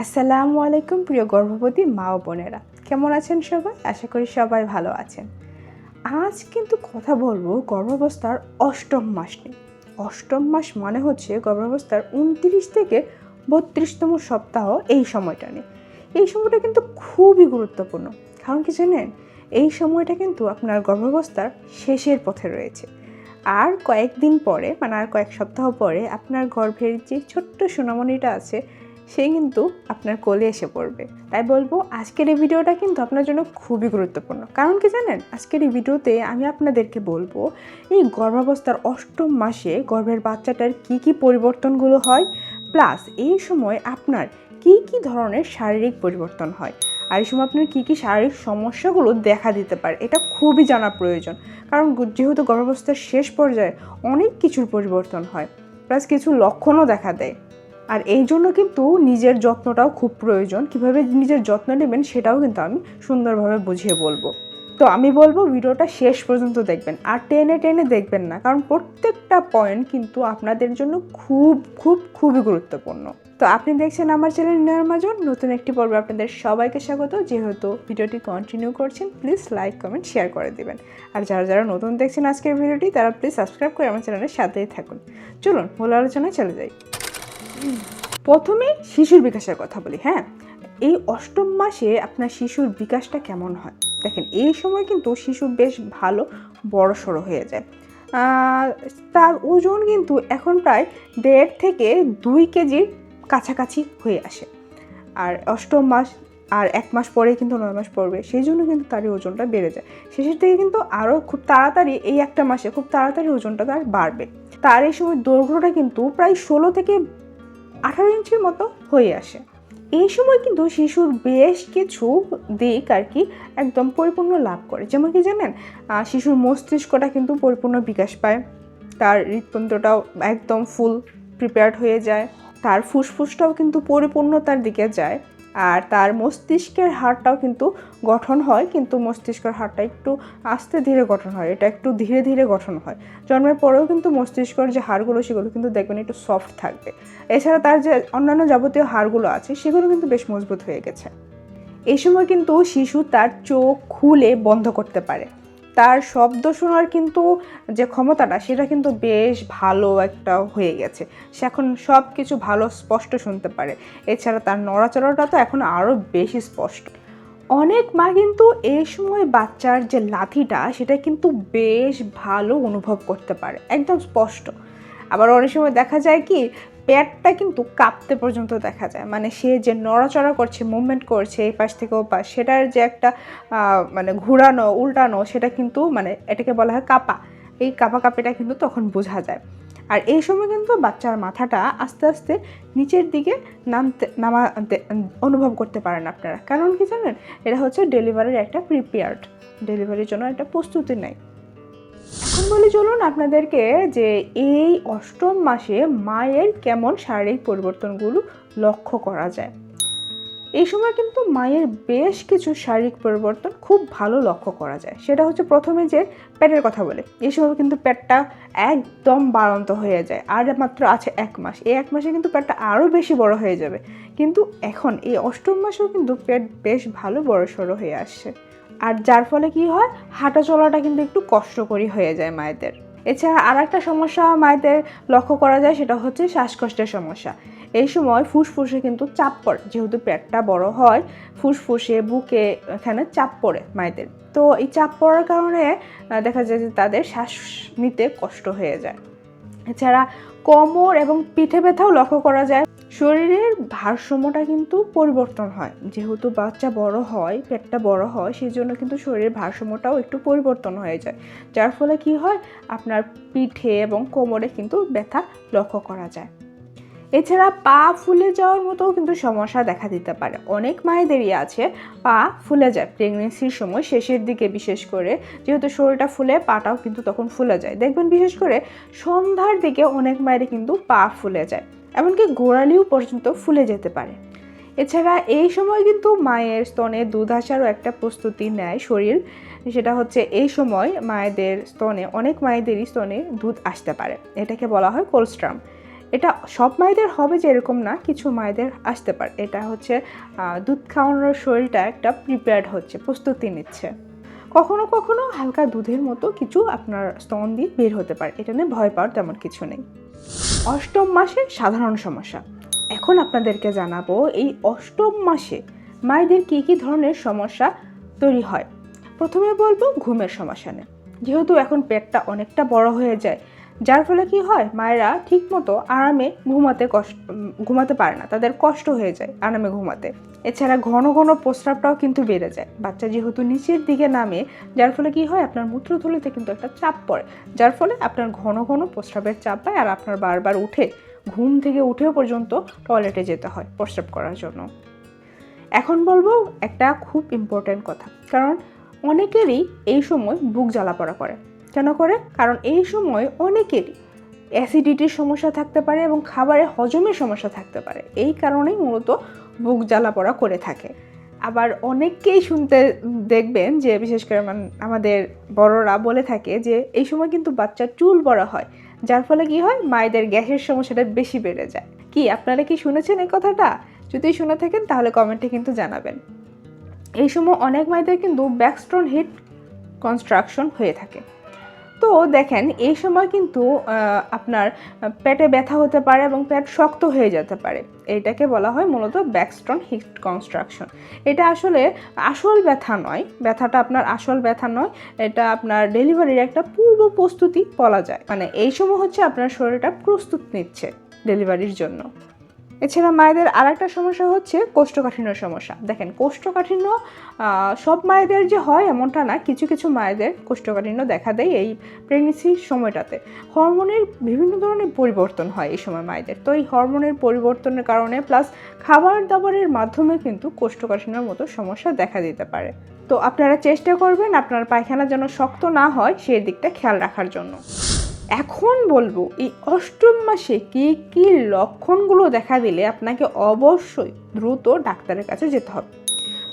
আসসালামু আলাইকুম প্রিয় গর্ভবতী মা ও বোনেরা, কেমন আছেন সবাই? আশা করি সবাই ভালো আছেন। আজ কিন্তু কথা বলবো গর্ভাবস্থার অষ্টম মাস নিয়ে। অষ্টম মাস মানে হচ্ছে গর্ভাবস্থার 29 থেকে 32তম সপ্তাহ, এই সময়টা নিয়ে। এই সময়টা কিন্তু খুবই গুরুত্বপূর্ণ, কারণ কি জানেন, এই সময়টা কিন্তু আপনার গর্ভাবস্থার শেষের পথে রয়েছে। আর কয়েকদিন পরে, মানে আর কয়েক সপ্তাহ পরে আপনার গর্ভের যে ছোট্ট সোনামণিটা আছে সে কিন্তু আপনার কোলে এসে পড়বে। তাই বলবো আজকের এই ভিডিওটা কিন্তু আপনার জন্য খুবই গুরুত্বপূর্ণ। কারণ কি জানেন, আজকের এই ভিডিওতে আমি আপনাদেরকে বলবো এই গর্ভাবস্থার অষ্টম মাসে গর্ভের বাচ্চাটার কি পরিবর্তনগুলো হয়, প্লাস এই সময় আপনার কি ধরনের শারীরিক পরিবর্তন হয়, আর এই সময় আপনার কি শারীরিক সমস্যাগুলো দেখা দিতে পারে। এটা খুবই জানা প্রয়োজন, কারণ যেহেতু গর্ভাবস্থার শেষ পর্যায়ে অনেক কিছুর পরিবর্তন হয়, প্লাস কিছু লক্ষণও দেখা দেয়। আর এই জন্য কিন্তু নিজের যত্নটাও খুব প্রয়োজন। কিভাবে নিজের যত্ন নেবেন সেটাও কিন্তু আমি সুন্দরভাবে বুঝিয়ে বলবো। তো আমি বলবো ভিডিওটা শেষ পর্যন্ত দেখবেন, আর টেনে দেখবেন না, কারণ প্রত্যেকটা পয়েন্ট কিন্তু আপনাদের জন্য খুবই গুরুত্বপূর্ণ। তো আপনি দেখছেন আমার চ্যানেল নিয়ার মাজন, নতুন একটি পর্বে আপনাদের সবাইকে স্বাগত। যেহেতু ভিডিওটি কন্টিনিউ করছেন, প্লিজ লাইক কমেন্ট শেয়ার করে দিবেন। আর যারা নতুন দেখছেন আজকের ভিডিওটি, তারা প্লিজ সাবস্ক্রাইব করে আমার চ্যানেলের সাথেই থাকুন। চলুন মূল আলোচনায় চলে যাই। প্রথমে শিশুর বিকাশের কথা বলি। হ্যাঁ, এই অষ্টম মাসে আপনার শিশুর বিকাশটা কেমন হয় দেখেন। এই সময় কিন্তু শিশু বেশ ভালো বড় সড়ো হয়ে যায়। তার ওজন কিন্তু এখন প্রায় 1.5 থেকে 2 কেজির কাছাকাছি হয়ে আসে। আর অষ্টম মাস আর 1 মাস পরেই কিন্তু 9 মাস পড়বে, সেই জন্য কিন্তু তার ওজনটা বেড়ে যায়। শেষের দিকে কিন্তু আরও খুব তাড়াতাড়ি, এই একটা মাসে খুব তাড়াতাড়ি ওজনটা তার বাড়বে। তার এই সময় দৈর্ঘ্যটা কিন্তু প্রায় 16 থেকে 18 ইঞ্চির মতো হয়ে আসে। এই সময় কিন্তু শিশুর বেশ কিছু দিক একদম পরিপূর্ণ লাভ করে। যেমন কি জানেন, শিশুর মস্তিষ্কটা কিন্তু পরিপূর্ণ বিকাশ পায়, তার হৃৎপিণ্ডটাও একদম ফুল প্রিপেয়ার্ড হয়ে যায়, তার ফুসফুসটাও কিন্তু পরিপূর্ণতার দিকে যায়, আর তার মস্তিষ্কের হাড়টাও কিন্তু গঠন হয়। কিন্তু মস্তিষ্কের হাড়টা একটু আস্তে ধীরে গঠন হয়, এটা একটু ধীরে গঠন হয়। জন্মের পরেও কিন্তু মস্তিষ্কের যে হাড়গুলো সেগুলো কিন্তু দেখবেন একটু সফট থাকবে। এছাড়া তার যে অন্যান্য যাবতীয় হাড়গুলো আছে সেগুলো কিন্তু বেশ মজবুত হয়ে গেছে। এই সময় কিন্তু শিশু তার চোখ খুলে বন্ধ করতে পারে। তার শব্দ শোনার কিন্তু যে ক্ষমতাটা সেটা কিন্তু বেশ ভালো একটা হয়ে গেছে। সে এখন সব কিছু ভালো স্পষ্ট শুনতে পারে। এছাড়া তার নড়াচড়াটা তো এখন আরও বেশি স্পষ্ট। অনেক মা কিন্তু এই সময় বাচ্চার যে লাথিটা সেটা কিন্তু বেশ ভালো অনুভব করতে পারে, একদম স্পষ্ট। আবার অনেক সময় দেখা যায় কি, পেটটা কিন্তু কাঁপতে পর্যন্ত দেখা যায়। মানে সে যে নড়াচড়া করছে, মুভমেন্ট করছে এই পাশ থেকে ও পাশ, সেটার যে একটা মানে ঘুরানো উল্টানো, সেটা কিন্তু মানে এটাকে বলা হয় কাঁপা। এই কাঁপিটা কিন্তু তখন বোঝা যায়। আর এই সময় কিন্তু বাচ্চার মাথাটা আস্তে আস্তে নিচের দিকে নামাতে অনুভব করতে পারেন আপনারা। কারণ কি জানেন, এটা হচ্ছে ডেলিভারির একটা প্রিপেয়ার্ড, ডেলিভারির জন্য একটা প্রস্তুতি নেয়। এখন বলি চলুন আপনাদেরকে যে এই অষ্টম মাসে মায়ের কেমন শারীরিক পরিবর্তনগুলো লক্ষ্য করা যায়। এই সময় কিন্তু মায়ের বেশ কিছু শারীরিক পরিবর্তন খুব ভালো লক্ষ্য করা যায়। সেটা হচ্ছে প্রথমে যে পেটের কথা বলে, এই সময় কিন্তু পেটটা একদম বাড়ন্ত হয়ে যায়। আর মাত্র আছে 1 মাস, এই 1 মাসে কিন্তু পেটটা আরও বেশি বড় হয়ে যাবে। কিন্তু এখন এই অষ্টম মাসেও কিন্তু পেট বেশ ভালো বড় সড়ো হয়ে আসছে। আর যার ফলে কি হয়, হাঁটা চলাটা কিন্তু একটু কষ্টকরী হয়ে যায় মায়েদের। এছাড়া আর একটা সমস্যা মায়েদের লক্ষ্য করা যায়, সেটা হচ্ছে শ্বাসকষ্টের সমস্যা। এই সময় ফুসফুসে কিন্তু চাপ পড়ে, যেহেতু পেটটা বড় হয়, ফুসফুসে বুকে এখানে চাপ পড়ে মায়েদের। তো এই চাপ পড়ার কারণে দেখা যায় যে তাদের শ্বাস নিতে কষ্ট হয়ে যায়। এছাড়া কোমর এবং পিঠে ব্যথাও লক্ষ্য করা যায়। শরীরের ভারসাম্যটা কিন্তু পরিবর্তন হয়, যেহেতু বাচ্চা বড় হয়, পেটটা বড় হয়, সেই জন্য কিন্তু শরীরের ভারসাম্যটাও একটু পরিবর্তন হয়ে যায়। যার ফলে কি হয়, আপনার পিঠে এবং কোমরে কিন্তু ব্যথা লক্ষ্য করা যায়। এছাড়া পা ফুলে যাওয়ার মতো কিন্তু সমস্যা দেখা দিতে পারে। অনেক মায়েদেরই আছে পা ফুলে যায় প্রেগনেন্সির সময় শেষের দিকে, বিশেষ করে যেহেতু শরীরটা ফুলে পাটাও কিন্তু তখন ফুলে যায়। দেখবেন বিশেষ করে সন্ধ্যার দিকে অনেক মায়েরই কিন্তু পা ফুলে যায়, এমনকি গোড়ালিও পর্যন্ত ফুলে যেতে পারে। এছাড়া এই সময় কিন্তু মায়ের স্তনে দুধ আসারও একটা প্রস্তুতি নেয় শরীর। সেটা হচ্ছে এই সময় মায়েদের স্তনে, অনেক মায়েদেরই স্তনে দুধ আসতে পারে, এটাকে বলা হয় কোলস্ট্রাম। এটা সব মায়েদের হবে যে এরকম না, কিছু মায়েদের আসতে পারে। এটা হচ্ছে দুধ খাওয়ানোর শরীরটা একটা প্রিপেয়ার্ড হচ্ছে, প্রস্তুতি নিচ্ছে। কখনো কখনো হালকা দুধের মতো কিছু আপনার স্তন দিয়ে বের হতে পারে, এটা নিয়ে ভয় পাওয়ার তেমন কিছু নেই। অষ্টম মাসে সাধারণ সমস্যা। এখন আপনাদেরকে জানাবো এই অষ্টম মাসে মায়েদের কী কী ধরনের সমস্যা তৈরি হয়। প্রথমে বলবো ঘুমের সমস্যা নিয়ে। যেহেতু এখন পেটটা অনেকটা বড় হয়ে যায়, যার ফলে কি হয়, মায়েরা ঠিকমতো আরামে ঘুমাতে পারে না, তাদের কষ্ট হয়ে যায় আরামে ঘুমাতে। এছাড়া ঘন ঘন প্রস্রাবটাও কিন্তু বেড়ে যায়। বাচ্চা যেহেতু নিচের দিকে নামে, যার ফলে কি হয়, আপনার মূত্রথলিতে কিন্তু একটা চাপ পড়ে, যার ফলে আপনার ঘন ঘন প্রস্রাবের চাপ পায়, আর আপনার বারবার ঘুম থেকে উঠেও পর্যন্ত টয়লেটে যেতে হয় প্রস্রাব করার জন্য। এখন বলবো একটা খুব ইম্পর্ট্যান্ট কথা, কারণ অনেকেরই এই সময় বুক জ্বালাপড়া করে। কেন করে? কারণ এই সময় অনেকেরই অ্যাসিডিটির সমস্যা থাকতে পারে এবং খাবারে হজমের সমস্যা থাকতে পারে, এই কারণেই মূলত বুক জ্বালাপড়া করে থাকে। আবার অনেককেই শুনতে দেখবেন যে বিশেষ করে আমাদের বড়রা বলে থাকে যে এই সময় কিন্তু বাচ্চার চুল বড় হয়, যার ফলে কি হয়, মায়েদের গ্যাসের সমস্যাটা বেশি বেড়ে যায়। কি আপনারা কি শুনেছেন এই কথাটা? যদি শুনে থাকেন তাহলে কমেন্টে কিন্তু জানাবেন। এই সময় অনেক মায়েদের কিন্তু ব্যাকস্টোন হিট কনস্ট্রাকশন হয়ে থাকে। তো দেখেন এই সময় কিন্তু আপনার পেটে ব্যথা হতে পারে এবং পেট শক্ত হয়ে যেতে পারে। এইটাকে বলা হয় মূলত ব্যাকস্টোন হিট কনস্ট্রাকশন। এটা আসলে আসল ব্যথা নয়, ব্যথাটা আপনার আসল ব্যথা নয়, এটা আপনার ডেলিভারির একটা পূর্ব প্রস্তুতি বলা যায়। মানে এই সময় হচ্ছে আপনার শরীরটা প্রস্তুত নিচ্ছে ডেলিভারির জন্য। এছাড়া মায়েদের আরেকটা সমস্যা হচ্ছে কোষ্ঠকাঠিন্যর সমস্যা। দেখেন কোষ্ঠকাঠিন্য সব মায়েদের যে হয় এমনটা না, কিছু কিছু মায়েদের কোষ্ঠকাঠিন্য দেখা দেয় এই প্রেগনেন্সির সময়টাতে। হরমোনের বিভিন্ন ধরনের পরিবর্তন হয় এই সময় মায়েদের। তো এই হরমোনের পরিবর্তনের কারণে প্লাস খাবার দাবারের মাধ্যমে কিন্তু কোষ্ঠকাঠিন্যর মতো সমস্যা দেখা দিতে পারে। তো আপনারা চেষ্টা করবেন আপনার পায়খানা যেন শক্ত না হয় সেই দিকটা খেয়াল রাখার জন্য। এখন বলবো এই অষ্টম মাসে কী কী লক্ষণগুলো দেখা দিলে আপনাকে অবশ্যই দ্রুত ডাক্তারের কাছে যেতে হবে।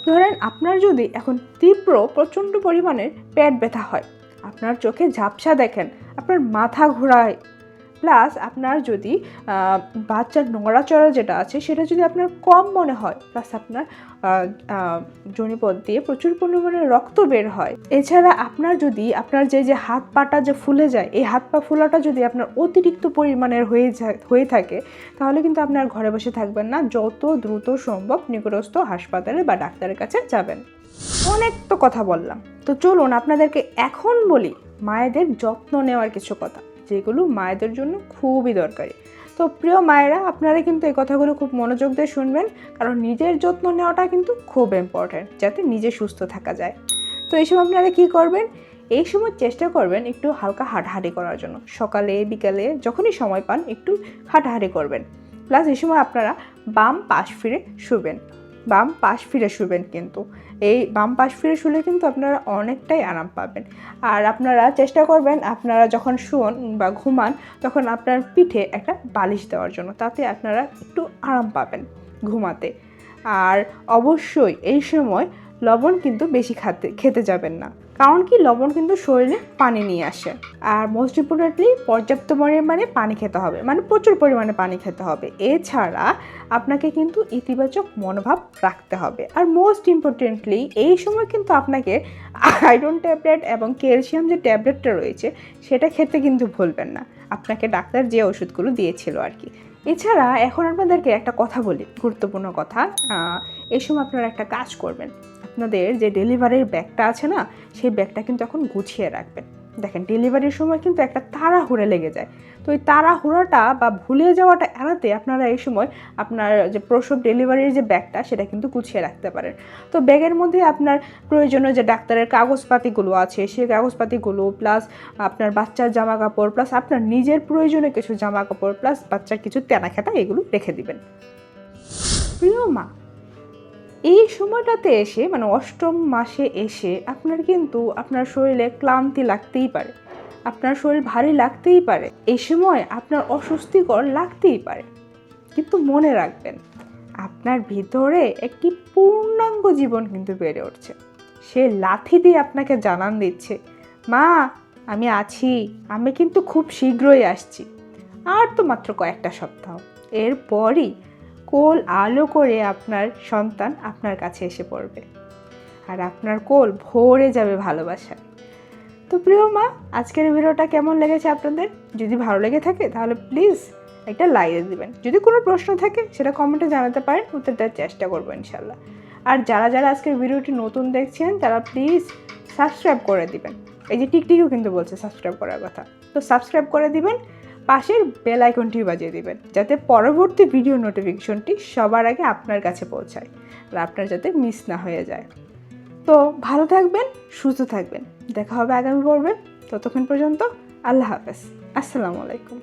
ধরেন আপনার যদি এখন প্রচণ্ড পরিমাণের পেট ব্যথা হয়, আপনার চোখে ঝাপসা দেখেন, আপনার মাথা ঘোরায়, প্লাস আপনার যদি বাচ্চার নড়াচড়া যেটা আছে সেটা যদি আপনার কম মনে হয়, প্লাস আপনার যোনিপথ দিয়ে প্রচুর পরিমাণে রক্ত বের হয়, এছাড়া আপনার যদি আপনার যে হাত পাটা যে ফুলে যায়, এই হাত পা ফোলাটা যদি আপনার অতিরিক্ত পরিমাণের হয়ে থাকে, তাহলে কিন্তু আপনার ঘরে বসে থাকবেন না, যত দ্রুত সম্ভব নিকটস্থ হাসপাতালে বা ডাক্তারের কাছে যাবেন। অনেক তো কথা বললাম, তো চলুন আপনাদেরকে এখন বলি মায়েদের যত্ন নেওয়ার কিছু কথা, যেগুলো মায়েদের জন্য খুবই দরকারি। তো প্রিয় মায়েরা, আপনারা কিন্তু এই কথাগুলো খুব মনোযোগ দিয়ে শুনবেন, কারণ নিজের যত্ন নেওয়াটা কিন্তু খুব ইম্পর্ট্যান্ট, যাতে নিজে সুস্থ থাকা যায়। তো এই সময় আপনারা কী করবেন? এই সময় চেষ্টা করবেন একটু হালকা হাঁটাহাঁটি করার জন্য। সকালে বিকালে যখনই সময় পান একটু হাঁটাহাঁটি করবেন। প্লাস এই সময় আপনারা বাম পাশ ফিরে শুবেন কিন্তু এই বাম পাশ ফিরে শুলে কিন্তু আপনারা অনেকটাই আরাম পাবেন। আর আপনারা চেষ্টা করবেন আপনারা যখন শুন বা ঘুমান তখন আপনার পিঠে একটা বালিশ দেওয়ার জন্য, তাতে আপনারা একটু আরাম পাবেন ঘুমাতে। আর অবশ্যই এই সময় লবণ কিন্তু বেশি খেতে যাবেন না, কারণ কি লবণ কিন্তু শরীরে পানি নিয়ে আসে। আর মোস্ট ইম্পর্টেন্টলি পর্যাপ্ত পরিমাণে পানি খেতে হবে, মানে প্রচুর পরিমাণে পানি খেতে হবে। এছাড়া আপনাকে কিন্তু ইতিবাচক মনোভাব রাখতে হবে। আর মোস্ট ইম্পর্টেন্টলি এই সময় কিন্তু আপনাকে আয়রন ট্যাবলেট এবং ক্যালসিয়াম যে ট্যাবলেটটা রয়েছে সেটা খেতে কিন্তু ভুলবেন না, আপনাকে ডাক্তার যে ওষুধগুলো দিয়েছিল আর কি। এছাড়া এখন আপনাদেরকে একটা কথা বলি, গুরুত্বপূর্ণ কথা। এই সময় আপনারা একটা কাজ করবেন, আপনাদের যে ডেলিভারির ব্যাগটা আছে না, সেই ব্যাগটা কিন্তু এখন গুছিয়ে রাখবেন। দেখেন ডেলিভারির সময় কিন্তু একটা তাড়াহুড়ো লেগে যায়, তো ওই তাড়াহুড়োটা বা ভুলে যাওয়াটা এড়াতে আপনারা এই সময় আপনার যে প্রসব ডেলিভারির যে ব্যাগটা সেটা কিন্তু গুছিয়ে রাখতে পারেন। তো ব্যাগের মধ্যে আপনার প্রয়োজনীয় যে ডাক্তারের কাগজপাতিগুলো আছে সেই কাগজপাতিগুলো, প্লাস আপনার বাচ্চার জামা কাপড়, প্লাস আপনার নিজের প্রয়োজনীয় কিছু জামা কাপড়, প্লাস বাচ্চার কিছু তেনাখেতা, এগুলো রেখে দিবেন। প্রিয় মা, এই সময়টাতে এসে মানে অষ্টম মাসে এসে আপনার কিন্তু আপনার শরীরে ক্লান্তি লাগতেই পারে, আপনার শরীর ভারী লাগতেই পারে, এই সময় আপনার অস্বস্তিকর লাগতেই পারে, কিন্তু মনে রাখবেন আপনার ভিতরে একটি পূর্ণাঙ্গ জীবন কিন্তু বেড়ে উঠছে। সে লাথি দিয়ে আপনাকে জানান দিচ্ছে, মা আমি আছি, আমি কিন্তু খুব শীঘ্রই আসছি। আর তো মাত্র কয়েকটা সপ্তাহ, এরপরই কোল আলো করে আপনার সন্তান আপনার কাছে এসে পড়বে আর আপনার কোল ভরে যাবে ভালোবাসায়। তো প্রিয় মা, আজকের ভিডিওটা কেমন লেগেছে আপনাদের? যদি ভালো লেগে থাকে তাহলে প্লিজ একটা লাইক দিবেন। যদি কোনো প্রশ্ন থাকে সেটা কমেন্টে জানাতে পারেন, উত্তর দেওয়ার চেষ্টা করবো ইনশাল্লাহ। আর যারা যারা আজকের ভিডিওটি নতুন দেখছেন তারা প্লিজ সাবস্ক্রাইব করে দিবেন। এই যে টিকটিকিও কিন্তু বলছে সাবস্ক্রাইব করার কথা, তো সাবস্ক্রাইব করে দিবেন, পাশের বেল আইকনটি বাজিয়ে দিবেন যাতে পরবর্তী ভিডিও নোটিফিকেশনটি সবার আগে আপনার কাছে পৌঁছায় আর আপনার যাতে মিস না হয়ে যায়। তো ভালো থাকবেন, সুস্থ থাকবেন, দেখা হবে আগামী পর্বে। ততক্ষণ পর্যন্ত আল্লাহ হাফেজ, আসসালামু আলাইকুম।